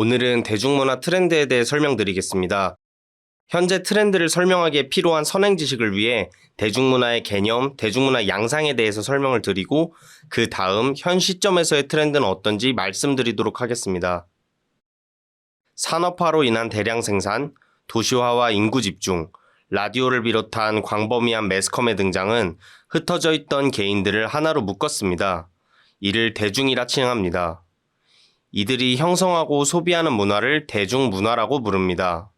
오늘은 대중문화 트렌드에 대해 설명드리겠습니다. 현재 트렌드를 설명하기에 필요한 선행 지식을 위해 대중문화의 개념, 대중문화 양상에 대해서 설명을 드리고 그 다음 현 시점에서의 트렌드는 어떤지 말씀드리도록 하겠습니다. 산업화로 인한 대량 생산, 도시화와 인구 집중, 라디오를 비롯한 광범위한 매스컴의 등장은 흩어져 있던 개인들을 하나로 묶었습니다. 이를 대중이라 칭합니다. 이들이 형성하고 소비하는 문화를 대중문화라고 부릅니다.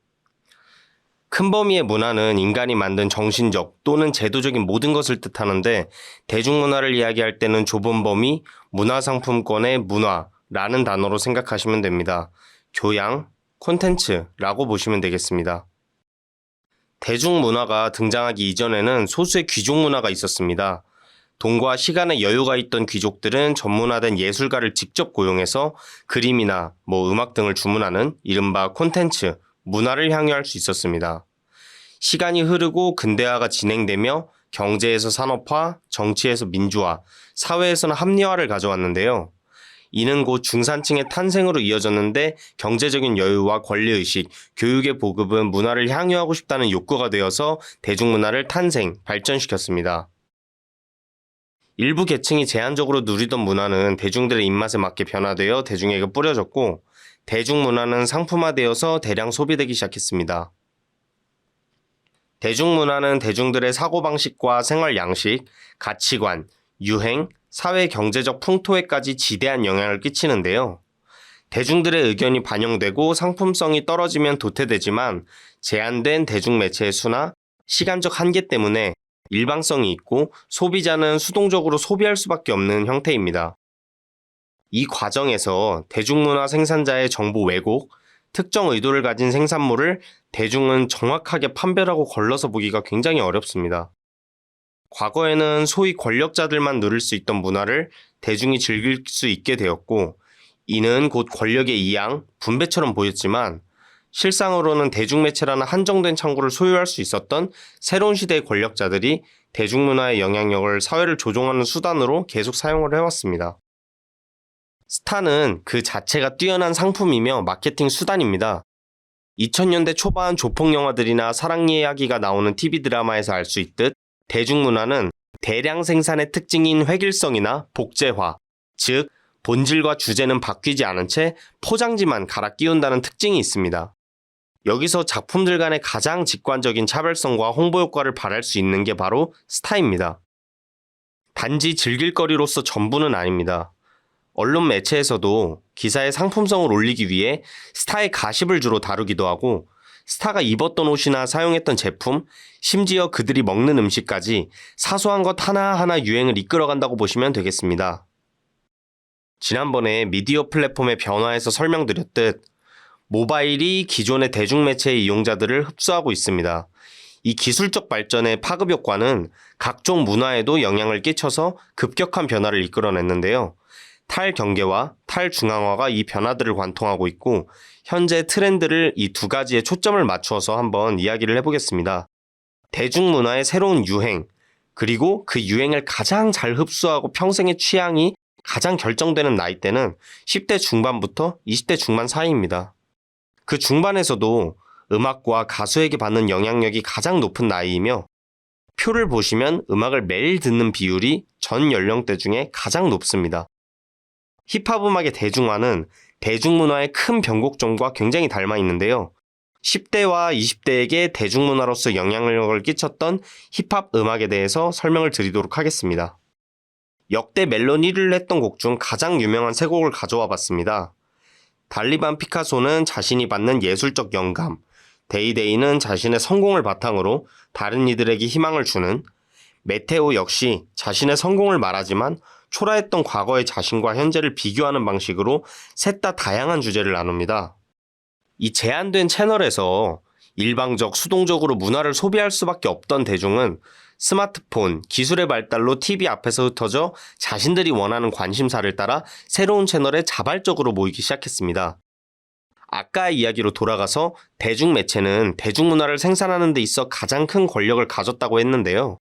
큰 범위의 문화는 인간이 만든 정신적 또는 제도적인 모든 것을 뜻하는데 대중문화를 이야기할 때는 좁은 범위, 문화상품권의 문화라는 단어로 생각하시면 됩니다. 교양, 콘텐츠라고 보시면 되겠습니다. 대중문화가 등장하기 이전에는 소수의 귀족문화가 있었습니다. 돈과 시간의 여유가 있던 귀족들은 전문화된 예술가를 직접 고용해서 그림이나 음악 등을 주문하는 이른바 콘텐츠, 문화를 향유할 수 있었습니다. 시간이 흐르고 근대화가 진행되며 경제에서 산업화, 정치에서 민주화, 사회에서는 합리화를 가져왔는데요. 이는 곧 중산층의 탄생으로 이어졌는데 경제적인 여유와 권리의식, 교육의 보급은 문화를 향유하고 싶다는 욕구가 되어서 대중문화를 발전시켰습니다. 일부 계층이 제한적으로 누리던 문화는 대중들의 입맛에 맞게 변화되어 대중에게 뿌려졌고 대중문화는 상품화되어서 대량 소비되기 시작했습니다. 대중문화는 대중들의 사고방식과 생활 양식, 가치관, 유행, 사회 경제적 풍토에까지 지대한 영향을 끼치는데요. 대중들의 의견이 반영되고 상품성이 떨어지면 도태되지만 제한된 대중매체의 수나 시간적 한계 때문에 일방성이 있고 소비자는 수동적으로 소비할 수밖에 없는 형태입니다. 이 과정에서 대중문화 생산자의 정보 왜곡, 특정 의도를 가진 생산물을 대중은 정확하게 판별하고 걸러서 보기가 굉장히 어렵습니다. 과거에는 소위 권력자들만 누릴 수 있던 문화를 대중이 즐길 수 있게 되었고 이는 곧 권력의 이양, 분배처럼 보였지만 실상으로는 대중매체라는 한정된 창구를 소유할 수 있었던 새로운 시대의 권력자들이 대중문화의 영향력을 사회를 조종하는 수단으로 계속 사용을 해왔습니다. 스타는 그 자체가 뛰어난 상품이며 마케팅 수단입니다. 2000년대 초반 조폭 영화들이나 사랑 이야기가 나오는 TV 드라마에서 알 수 있듯 대중문화는 대량 생산의 특징인 획일성이나 복제화, 즉 본질과 주제는 바뀌지 않은 채 포장지만 갈아 끼운다는 특징이 있습니다. 여기서 작품들 간의 가장 직관적인 차별성과 홍보 효과를 발할 수 있는 게 바로 스타입니다. 단지 즐길거리로서 전부는 아닙니다. 언론 매체에서도 기사의 상품성을 올리기 위해 스타의 가십을 주로 다루기도 하고 스타가 입었던 옷이나 사용했던 제품, 심지어 그들이 먹는 음식까지 사소한 것 하나하나 유행을 이끌어간다고 보시면 되겠습니다. 지난번에 미디어 플랫폼의 변화에서 설명드렸듯 모바일이 기존의 대중매체의 이용자들을 흡수하고 있습니다. 이 기술적 발전의 파급 효과는 각종 문화에도 영향을 끼쳐서 급격한 변화를 이끌어냈는데요. 탈경계와 탈중앙화가 이 변화들을 관통하고 있고 현재 트렌드를 이 두 가지에 초점을 맞추어서 한번 이야기를 해보겠습니다. 대중문화의 새로운 유행, 그리고 그 유행을 가장 잘 흡수하고 평생의 취향이 가장 결정되는 나이대는 10대 중반부터 20대 중반 사이입니다. 그 중반에서도 음악과 가수에게 받는 영향력이 가장 높은 나이이며 표를 보시면 음악을 매일 듣는 비율이 전 연령대 중에 가장 높습니다. 힙합 음악의 대중화는 대중문화의 큰 변곡점과 굉장히 닮아 있는데요. 10대와 20대에게 대중문화로서 영향력을 끼쳤던 힙합 음악에 대해서 설명을 드리도록 하겠습니다. 역대 멜론 1위를 했던 곡 중 가장 유명한 세 곡을 가져와 봤습니다. 달리반 피카소는 자신이 받는 예술적 영감, 데이데이는 자신의 성공을 바탕으로 다른 이들에게 희망을 주는, 메테오 역시 자신의 성공을 말하지만 초라했던 과거의 자신과 현재를 비교하는 방식으로 셋 다 다양한 주제를 나눕니다. 이 제한된 채널에서 일방적, 수동적으로 문화를 소비할 수밖에 없던 대중은 스마트폰, 기술의 발달로 TV 앞에서 흩어져 자신들이 원하는 관심사를 따라 새로운 채널에 자발적으로 모이기 시작했습니다. 아까의 이야기로 돌아가서 대중매체는 대중문화를 생산하는 데 있어 가장 큰 권력을 가졌다고 했는데요.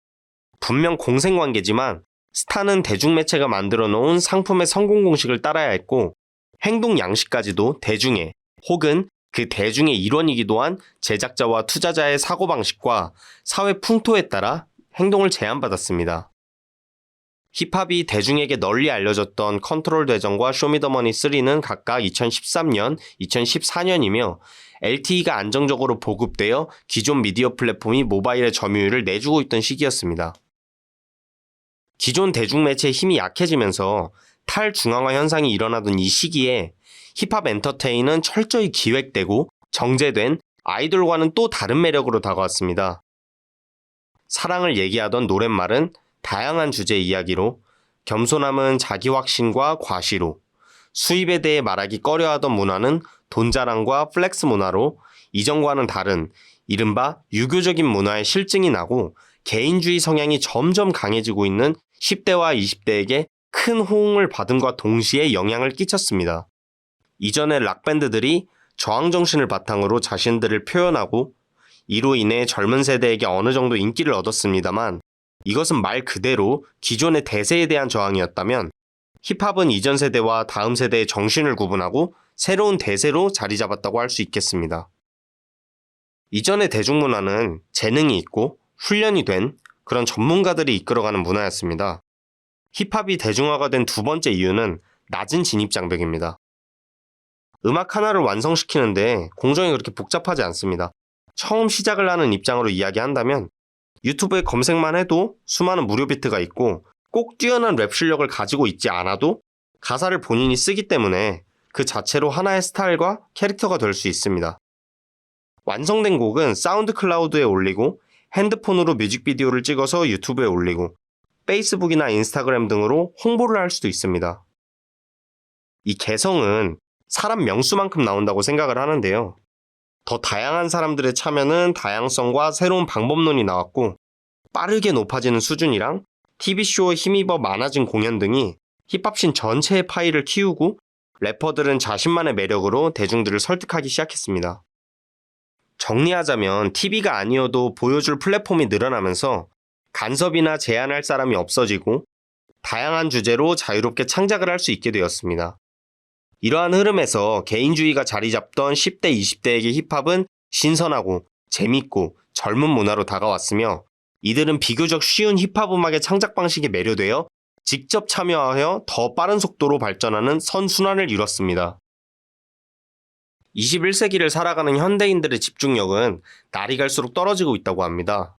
분명 공생관계지만 스타는 대중매체가 만들어 놓은 상품의 성공 공식을 따라야 했고 행동 양식까지도 대중의, 혹은 그 대중의 일원이기도 한 제작자와 투자자의 사고방식과 사회 풍토에 따라 행동을 제한받았습니다. 힙합이 대중에게 널리 알려졌던 컨트롤 대전과 쇼미더머니 3는 각각 2013년, 2014년이며 LTE가 안정적으로 보급되어 기존 미디어 플랫폼이 모바일의 점유율을 내주고 있던 시기였습니다. 기존 대중매체의 힘이 약해지면서 탈중앙화 현상이 일어나던 이 시기에 힙합 엔터테인은 철저히 기획되고 정제된 아이돌과는 또 다른 매력으로 다가왔습니다. 사랑을 얘기하던 노랫말은 다양한 주제의 이야기로, 겸손함은 자기 확신과 과시로, 수입에 대해 말하기 꺼려하던 문화는 돈 자랑과 플렉스 문화로 이전과는 다른 이른바 유교적인 문화의 실증이 나고 개인주의 성향이 점점 강해지고 있는 10대와 20대에게 큰 호응을 받음과 동시에 영향을 끼쳤습니다. 이전의 락밴드들이 저항정신을 바탕으로 자신들을 표현하고 이로 인해 젊은 세대에게 어느 정도 인기를 얻었습니다만 이것은 말 그대로 기존의 대세에 대한 저항이었다면 힙합은 이전 세대와 다음 세대의 정신을 구분하고 새로운 대세로 자리 잡았다고 할 수 있겠습니다. 이전의 대중문화는 재능이 있고 훈련이 된 그런 전문가들이 이끌어가는 문화였습니다. 힙합이 대중화가 된 두 번째 이유는 낮은 진입장벽입니다. 음악 하나를 완성시키는데 공정이 그렇게 복잡하지 않습니다. 처음 시작을 하는 입장으로 이야기한다면 유튜브에 검색만 해도 수많은 무료 비트가 있고 꼭 뛰어난 랩 실력을 가지고 있지 않아도 가사를 본인이 쓰기 때문에 그 자체로 하나의 스타일과 캐릭터가 될 수 있습니다. 완성된 곡은 사운드 클라우드에 올리고 핸드폰으로 뮤직비디오를 찍어서 유튜브에 올리고 페이스북이나 인스타그램 등으로 홍보를 할 수도 있습니다. 이 개성은 사람 명수만큼 나온다고 생각을 하는데요. 더 다양한 사람들의 참여는 다양성과 새로운 방법론이 나왔고 빠르게 높아지는 수준이랑 TV쇼에 힘입어 많아진 공연 등이 힙합씬 전체의 파이를 키우고 래퍼들은 자신만의 매력으로 대중들을 설득하기 시작했습니다. 정리하자면 TV가 아니어도 보여줄 플랫폼이 늘어나면서 간섭이나 제한할 사람이 없어지고 다양한 주제로 자유롭게 창작을 할 수 있게 되었습니다. 이러한 흐름에서 개인주의가 자리 잡던 10대, 20대에게 힙합은 신선하고 재밌고 젊은 문화로 다가왔으며 이들은 비교적 쉬운 힙합 음악의 창작 방식에 매료되어 직접 참여하여 더 빠른 속도로 발전하는 선순환을 이뤘습니다. 21세기를 살아가는 현대인들의 집중력은 날이 갈수록 떨어지고 있다고 합니다.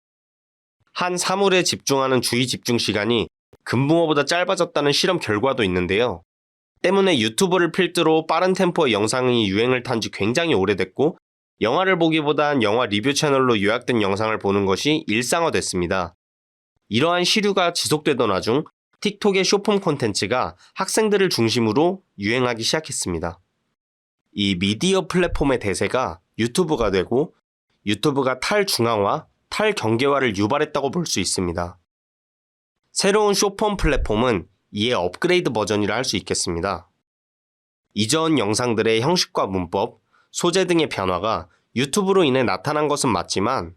한 사물에 집중하는 주의 집중 시간이 금붕어보다 짧아졌다는 실험 결과도 있는데요. 때문에 유튜브를 필두로 빠른 템포의 영상이 유행을 탄 지 굉장히 오래됐고 영화를 보기보단 영화 리뷰 채널로 요약된 영상을 보는 것이 일상화됐습니다. 이러한 시류가 지속되던 와중 틱톡의 숏폼 콘텐츠가 학생들을 중심으로 유행하기 시작했습니다. 이 미디어 플랫폼의 대세가 유튜브가 되고 유튜브가 탈중앙화, 탈경계화를 유발했다고 볼 수 있습니다. 새로운 숏폼 플랫폼은 이에 업그레이드 버전이라 할 수 있겠습니다. 이전 영상들의 형식과 문법, 소재 등의 변화가 유튜브로 인해 나타난 것은 맞지만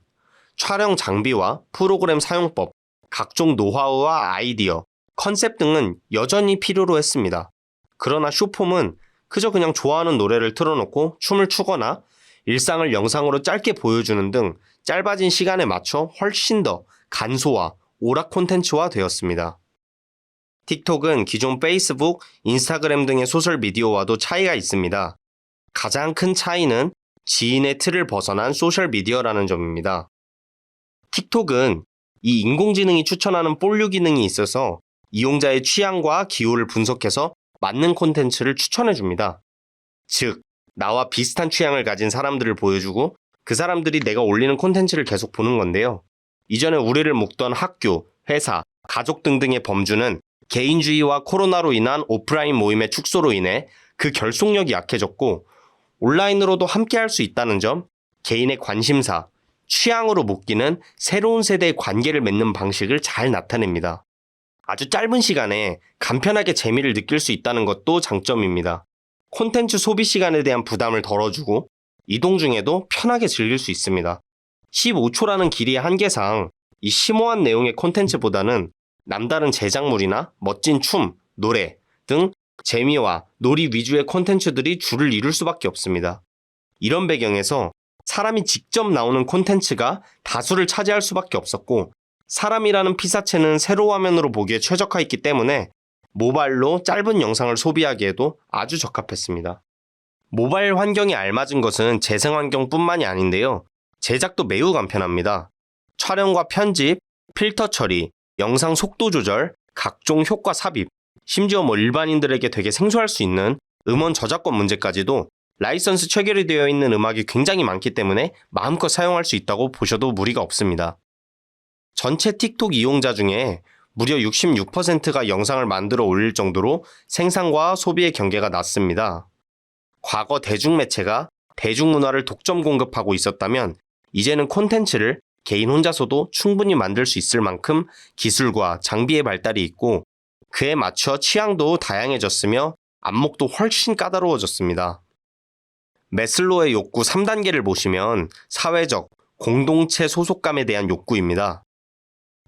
촬영 장비와 프로그램 사용법, 각종 노하우와 아이디어, 컨셉 등은 여전히 필요로 했습니다. 그러나 숏폼은 그저 그냥 좋아하는 노래를 틀어놓고 춤을 추거나 일상을 영상으로 짧게 보여주는 등 짧아진 시간에 맞춰 훨씬 더 간소화, 오락 콘텐츠화 되었습니다. 틱톡은 기존 페이스북, 인스타그램 등의 소셜 미디어와도 차이가 있습니다. 가장 큰 차이는 지인의 틀을 벗어난 소셜 미디어라는 점입니다. 틱톡은 이 인공지능이 추천하는 볼류 기능이 있어서 이용자의 취향과 기호를 분석해서 맞는 콘텐츠를 추천해줍니다. 즉, 나와 비슷한 취향을 가진 사람들을 보여주고 그 사람들이 내가 올리는 콘텐츠를 계속 보는 건데요. 이전에 우리를 묶던 학교, 회사, 가족 등등의 범주는 개인주의와 코로나로 인한 오프라인 모임의 축소로 인해 그 결속력이 약해졌고 온라인으로도 함께할 수 있다는 점, 개인의 관심사, 취향으로 묶이는 새로운 세대의 관계를 맺는 방식을 잘 나타냅니다. 아주 짧은 시간에 간편하게 재미를 느낄 수 있다는 것도 장점입니다. 콘텐츠 소비 시간에 대한 부담을 덜어주고 이동 중에도 편하게 즐길 수 있습니다. 15초라는 길이의 한계상 이 심오한 내용의 콘텐츠보다는 남다른 제작물이나 멋진 춤, 노래 등 재미와 놀이 위주의 콘텐츠들이 줄을 이룰 수밖에 없습니다. 이런 배경에서 사람이 직접 나오는 콘텐츠가 다수를 차지할 수밖에 없었고, 사람이라는 피사체는 세로 화면으로 보기에 최적화했기 때문에 모바일로 짧은 영상을 소비하기에도 아주 적합했습니다. 모바일 환경에 알맞은 것은 재생 환경뿐만이 아닌데요. 제작도 매우 간편합니다. 촬영과 편집, 필터 처리, 영상 속도 조절, 각종 효과 삽입, 심지어 일반인들에게 되게 생소할 수 있는 음원 저작권 문제까지도 라이선스 체결이 되어 있는 음악이 굉장히 많기 때문에 마음껏 사용할 수 있다고 보셔도 무리가 없습니다. 전체 틱톡 이용자 중에 무려 66%가 영상을 만들어 올릴 정도로 생산과 소비의 경계가 낮습니다. 과거 대중매체가 대중문화를 독점 공급하고 있었다면 이제는 콘텐츠를 개인 혼자서도 충분히 만들 수 있을 만큼 기술과 장비의 발달이 있고 그에 맞춰 취향도 다양해졌으며 안목도 훨씬 까다로워졌습니다. 매슬로의 욕구 3단계를 보시면 사회적, 공동체 소속감에 대한 욕구입니다.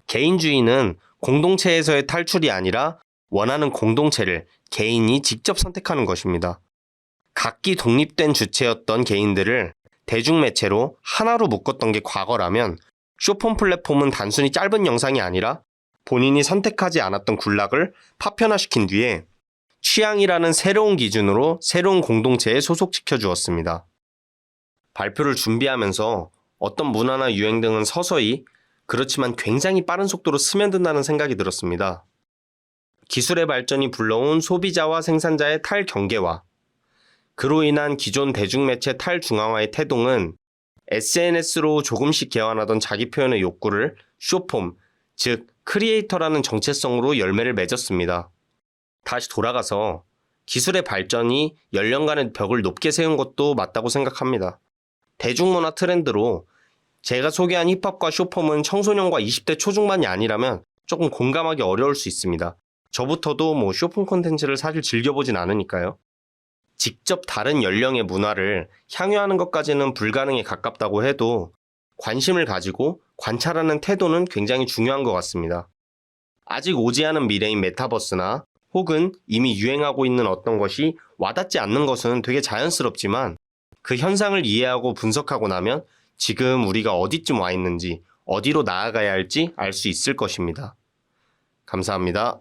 개인주의는 공동체에서의 탈출이 아니라 원하는 공동체를 개인이 직접 선택하는 것입니다. 각기 독립된 주체였던 개인들을 대중매체로 하나로 묶었던 게 과거라면 쇼폰 플랫폼은 단순히 짧은 영상이 아니라 본인이 선택하지 않았던 군락을 파편화시킨 뒤에 취향이라는 새로운 기준으로 새로운 공동체에 소속시켜 주었습니다. 발표를 준비하면서 어떤 문화나 유행 등은 서서히 그렇지만 굉장히 빠른 속도로 스며든다는 생각이 들었습니다. 기술의 발전이 불러온 소비자와 생산자의 탈경계화, 그로 인한 기존 대중매체 탈중앙화의 태동은 SNS로 조금씩 개화하던 자기 표현의 욕구를 쇼폼, 즉 크리에이터라는 정체성으로 열매를 맺었습니다. 다시 돌아가서 기술의 발전이 연령간의 벽을 높게 세운 것도 맞다고 생각합니다. 대중문화 트렌드로 제가 소개한 힙합과 쇼폼은 청소년과 20대 초중반이 아니라면 조금 공감하기 어려울 수 있습니다. 저부터도 쇼폼 콘텐츠를 사실 즐겨보진 않으니까요. 직접 다른 연령의 문화를 향유하는 것까지는 불가능에 가깝다고 해도 관심을 가지고 관찰하는 태도는 굉장히 중요한 것 같습니다. 아직 오지 않은 미래인 메타버스나 혹은 이미 유행하고 있는 어떤 것이 와닿지 않는 것은 되게 자연스럽지만 그 현상을 이해하고 분석하고 나면 지금 우리가 어디쯤 와 있는지, 어디로 나아가야 할지 알 수 있을 것입니다. 감사합니다.